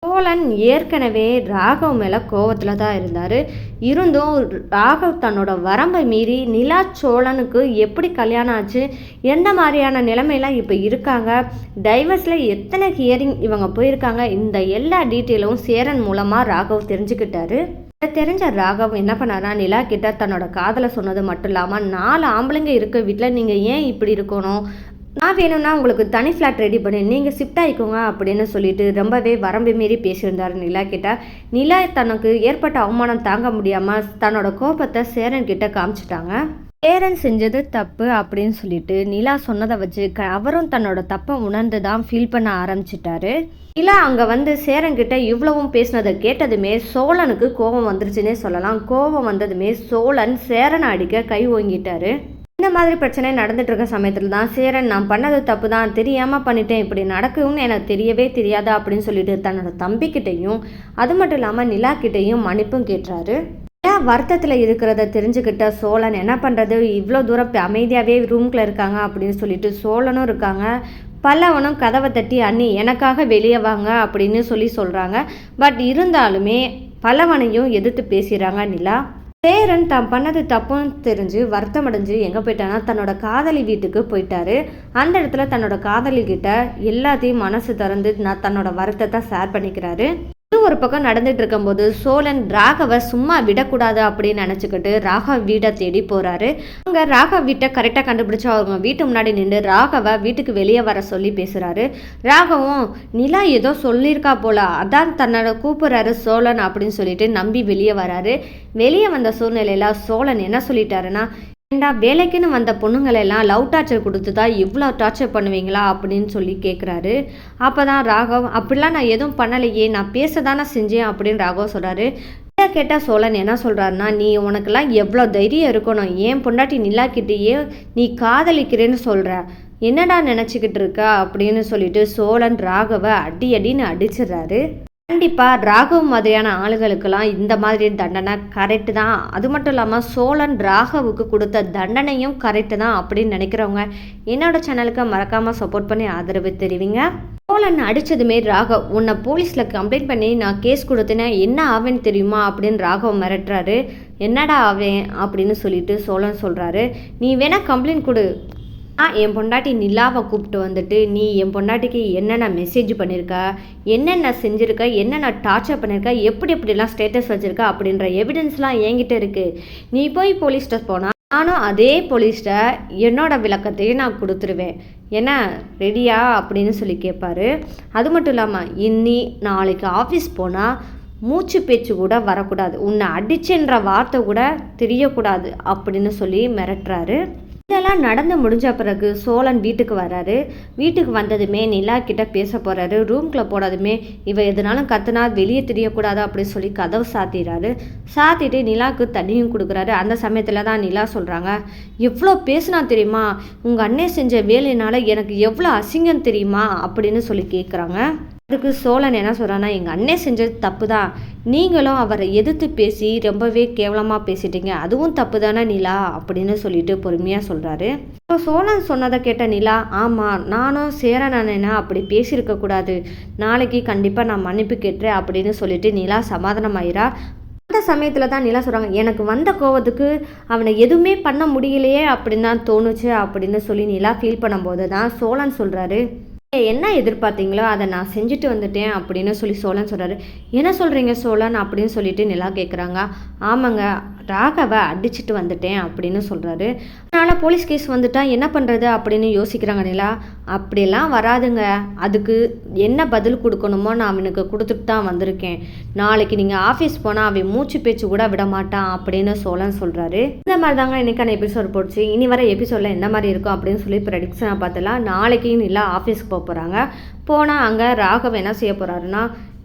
சோழன் ஏற்கனவே ராகவ் மேலே கோவத்தில் தான் இருந்தார். இருந்தும் ராகவ் தன்னோட வரம்பை மீறி நிலா சோழனுக்கு எப்படி கல்யாணம் ஆச்சு, எந்த மாதிரியான நிலைமையெல்லாம் இப்போ இருக்காங்க, டைவர்ஸில் எத்தனை ஹியரிங் இவங்க போயிருக்காங்க, இந்த எல்லா டீட்டெயிலும் சேரன் மூலமாக ராகவ் தெரிஞ்சுக்கிட்டாரு. தெரிஞ்ச ராகவ் என்ன பண்ணாரா, நிலா கிட்ட தன்னோட காதலை சொன்னது மட்டும் இல்லாமல் 4 ஆம்பளைங்க இருக்க வீட்டில் நீங்கள் ஏன் இப்படி இருக்கணும், நான் வேணும்னா உங்களுக்கு தனி ஃப்ளாட் ரெடி பண்ணி நீங்கள் ஷிஃப்ட் ஆகிக்கோங்க அப்படின்னு சொல்லிட்டு ரொம்பவே வரம்பு மீறி பேசியிருந்தார் நிலா கிட்ட. நிலா தனக்கு ஏற்பட்ட அவமானம் தாங்க முடியாமல் தன்னோட கோபத்தை சேரன் கிட்ட காமிச்சிட்டாங்க. சேரன் செஞ்சது தப்பு அப்படின்னு சொல்லிட்டு நிலா சொன்னதை வச்சு அவரும் தன்னோட தப்பை உணர்ந்து தான் ஃபீல் பண்ண ஆரம்பிச்சிட்டாரு. நிலா அங்கே வந்து சேரன்கிட்ட இவ்வளவும் பேசினதை கேட்டதுமே சோழனுக்கு கோபம் வந்துருச்சுன்னே சொல்லலாம். கோபம் வந்ததுமே சோழன் சேரனை அடிக்க கை ஓங்கிட்டாரு. இந்த மாதிரி பிரச்சனை நடந்துட்டு இருக்க சமயத்தில் தான் சேரன், நான் பண்ணது தப்பு தான், தெரியாமல் பண்ணிட்டேன், இப்படி நடக்கும்னு எனக்கு தெரியவே தெரியாது அப்படின்னு சொல்லிட்டு தன்னோட தம்பிக்கிட்டையும் அது மட்டும் இல்லாமல் நிலா கிட்டையும் மன்னிப்பும் கேட்டுறாரு. நிலா வருத்தத்தில் இருக்கிறத தெரிஞ்சுக்கிட்ட சோழன் என்ன பண்ணுறது, இவ்வளோ தூரம் அமைதியாகவே ரூம்குள்ளே இருக்காங்க அப்படின்னு சொல்லிட்டு சோழனும் இருக்காங்க. பல்லவனும் கதவை தட்டி அண்ணி எனக்காக வெளியே வாங்க அப்படின்னு சொல்கிறாங்க. பட் இருந்தாலுமே பல்லவனையும் எதிர்த்து பேசுகிறாங்க நிலா. சேரன் தான் பண்ணது தப்புன்னு தெரிஞ்சு வருத்தம் அடைஞ்சு எங்கே போயிட்டானா தன்னோட காதலி வீட்டுக்கு போயிட்டாரு. அந்த இடத்துல தன்னோட காதலி கிட்ட எல்லாத்தையும் மனசு திறந்து தன்னோட வருத்தத்தை ஷேர் பண்ணிக்கிறாரு. ஒரு பக்கம் நடந்துட்டு இருக்கும்போது சோழன் ராகவை சும்மா விடக்கூடாது அப்படின்னு நினச்சிக்கிட்டு ராகவ் வீடை தேடி போகிறாரு. அங்கே ராகவ் வீட்டை கரெக்டாக கண்டுபிடிச்சு அவங்க வீட்டு முன்னாடி நின்று ராகவை வீட்டுக்கு வெளியே வர சொல்லி பேசுகிறாரு. ராகவும் நிலா ஏதோ சொல்லியிருக்கா போல, அதான் தன்னோட கூப்பிட்றாரு சோழன் அப்படின்னு சொல்லிட்டு நம்பி வெளியே வராரு. வெளியே வந்த சூழ்நிலையில் சோழன் என்ன சொல்லிட்டாருன்னா, ஏண்டா வேலைக்குன்னு வந்த பொண்ணுங்களெல்லாம் லவ் டார்ச்சர் கொடுத்து தான் இவ்வளோ டார்ச்சர் பண்ணுவீங்களா அப்படின்னு சொல்லி கேட்குறாரு. அப்போ தான் ராகவ், அப்படிலாம் நான் எதுவும் பண்ணலையே, நான் பேச தானே செஞ்சேன் அப்படின்னு ராகவ் சொல்கிறாரு. நிலா கேட்டால் சோழன் என்ன சொல்கிறாருன்னா, நீ உனக்கெல்லாம் எவ்வளோ தைரியம் இருக்கணும், ஏன் பொண்டாட்டி நிலா கிட்டேயே நீ காதலிக்கிறேன்னு சொல்கிற, என்னடா நினச்சிக்கிட்டு இருக்கா அப்படின்னு சொல்லிட்டு சோழன் ராகவை அடின்னு அடிச்சிடுறாரு. கண்டிப்பாக ராகவ் மாதிரியான ஆளுகளுக்கெல்லாம் இந்த மாதிரி தண்டனை கரெக்டு தான். அது மட்டும் இல்லாமல் சோழன் ராகவுக்கு கொடுத்த தண்டனையும் கரெக்டு தான் அப்படின்னு நினைக்கிறவங்க என்னோட சேனலுக்கு மறக்காமல் சப்போர்ட் பண்ணி ஆதரவு தெரிவிங்க. சோழன் அடித்ததுமே ராகவ், உன்னை போலீஸில் கம்ப்ளைண்ட் பண்ணி நான் கேஸ் கொடுத்தேன்னா என்ன ஆவேன்னு தெரியுமா அப்படின்னு ராகவ் மிரட்டுறாரு. என்னடா ஆவேன் அப்படின்னு சொல்லிட்டு சோழன் சொல்கிறாரு, நீ வேணா கம்ப்ளைண்ட் கொடு, என் பொண்டாட்டி நிலாவை கூப்பிட்டு வந்துட்டு நீ என் பொண்டாட்டிக்கு என்னென்ன மெசேஜ் பண்ணியிருக்க, என்னென்ன செஞ்சுருக்க, என்னென்ன டார்ச்சர் பண்ணியிருக்க, எப்படிலாம் ஸ்டேட்டஸ் வச்சுருக்க அப்படின்ற எவிடன்ஸ்லாம் என்கிட்ட இருக்குது, நீ போய் போலீஸ்கிட்ட போனால் நானும் அதே போலீஸ்கிட்ட என்னோட விளக்கத்தையும் நான் கொடுத்துருவேன், என்ன ரெடியா அப்படின்னு சொல்லி கேட்பாரு. அது மட்டும் இல்லாமல் நாளைக்கு ஆஃபீஸ் போனால் மூச்சு பேச்சு கூட வரக்கூடாது, உன்னை அடிச்சுன்ற வார்த்தை கூட தெரியக்கூடாது அப்படின்னு சொல்லி மிரட்டுறாரு. இதெல்லாம் நடந்து முடிஞ்ச பிறகு சோழன் வீட்டுக்கு வராரு. வீட்டுக்கு வந்ததுமே நிலா கிட்ட பேச போகிறாரு. ரூம்குள்ளே போனதுமே இவ எதுனாலும் கத்துனா வெளியே தெரியக்கூடாது அப்படின்னு சொல்லி கதவு சாத்திடுறாரு. சாத்திட்டு நிலாவுக்கு தண்ணியும் கொடுக்குறாரு. அந்த சமயத்தில் தான் நிலா சொல்கிறாங்க, எவ்வளோ பேசுனா தெரியுமா, உங்கள் அண்ணே செஞ்ச வேலையினால எனக்கு எவ்வளோ அசிங்கம் தெரியுமா அப்படின்னு சொல்லி கேட்குறாங்க. அதுக்கு சோழன் என்ன சொல்கிறான்னா, எங்கள் அண்ணே செஞ்சது தப்பு தான், நீங்களும் அவரை எதிர்த்து பேசி ரொம்பவே கேவலமாக பேசிட்டீங்க, அதுவும் தப்பு தானே நிலா அப்படின்னு சொல்லிட்டு பொறுமையாக சொல்கிறாரு. இப்போ சோழன் சொன்னதை கேட்ட நிலா, ஆமாம் நானும் சேரன் அண்ணனா அப்படி பேசியிருக்கக்கூடாது, நாளைக்கு கண்டிப்பாக நான் மன்னிப்பு கேட்டுறேன் அப்படின்னு சொல்லிட்டு நிலா சமாதானமாயிரா. அந்த சமயத்தில் தான் நிலா சொல்கிறாங்க, எனக்கு வந்த கோவத்துக்கு அவனை எதுவுமே பண்ண முடியலையே அப்படின்னு தான் தோணுச்சு அப்படின்னு சொல்லி நிலா ஃபீல் பண்ணும்போது தான் சோழன் சொல்கிறாரு, என்ன எதிர்பார்த்தீங்களோ அதை நான் செஞ்சுட்டு வந்துட்டேன் அப்படின்னு சொல்லி சோழன் சொல்கிறாரு. என்ன சொல்கிறீங்க சோழன் அப்படின்னு சொல்லிட்டு நிலா கேட்குறாங்க. ஆமாங்க, ராகவை அடிச்சுட்டு வந்துட்டேன் அப்படின்னு சொல்கிறாரு. அதனால் போலீஸ் கேஸ் வந்துட்டா என்ன பண்ணுறது அப்படின்னு யோசிக்கிறாங்க நிலா. அப்படியெல்லாம் வராதுங்க, அதுக்கு என்ன பதில் கொடுக்கணுமோ நான் அவனுக்கு கொடுத்துட்டு தான் வந்திருக்கேன், நாளைக்கு நீங்கள் ஆஃபீஸ் போனால் அவன் மூச்சு பேச்சு கூட விட மாட்டான் அப்படின்னு சோழன் சொல்கிறாரு. இந்த மாதிரி தாங்க இன்றைக்கான எபிசோட் போச்சு. இனி வர எபிசோடில் எந்த மாதிரி இருக்கும் அப்படின்னு சொல்லி ப்ரெடிக்ஷனாக பார்த்தலாம். நாளைக்கு நிலா ஆஃபீஸ்க்கு போகிறாங்க. போனால் அங்கே ராகவ் என்ன செய்ய போகிறாருன்னா,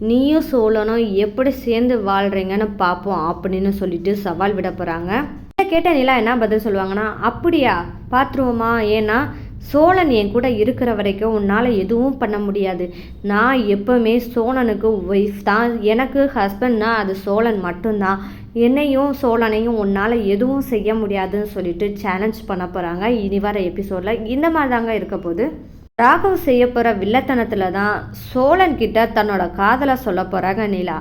நீயும் சோழனும் எப்படி சேர்ந்து வாழ்கிறீங்கன்னு பார்ப்போம் அப்படின்னு சொல்லிட்டு சவால் விட போகிறாங்க. இதை கேட்ட நிலா என்ன பதில் சொல்லுவாங்கன்னா, அப்படியா பார்த்துருவோமா, ஏன்னா சோழன் என் கூட இருக்கிற வரைக்கும் உன்னால் எதுவும் பண்ண முடியாது, நான் எப்போவுமே சோழனுக்கு ஒய்ஃப் தான், எனக்கு ஹஸ்பண்ட்னா அது சோழன் மட்டும்தான், என்னையும் சோழனையும் உன்னால் எதுவும் செய்ய முடியாதுன்னு சொல்லிட்டு சேலஞ்ச் பண்ண போகிறாங்க. இனி வர எபிசோடில் இந்த மாதிரி தாங்க இருக்க போது. ராகவ் செய்ய போகிற வில்லத்தனத்தில் தான் சோழன் கிட்ட தன்னோட காதலை சொல்ல போகிறாங்க நிலா.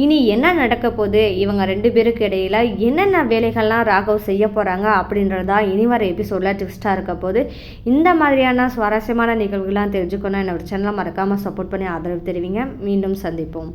இனி என்ன நடக்க போகுது, இவங்க 2 பேருக்கு இடையில என்னென்ன வேலைகள்லாம் ராகவ் செய்ய போகிறாங்க அப்படின்றதா இனி வர எபிசோடில் ட்விஸ்ட்டாக இருக்க போது. இந்த மாதிரியான சுவாரஸ்யமான நிகழ்வுகள்லாம் தெரிஞ்சுக்கணும் என்னோட சேனலை மறக்காமல் சப்போர்ட் பண்ணி ஆதரவு தெரிவிங்க. மீண்டும் சந்திப்போம்.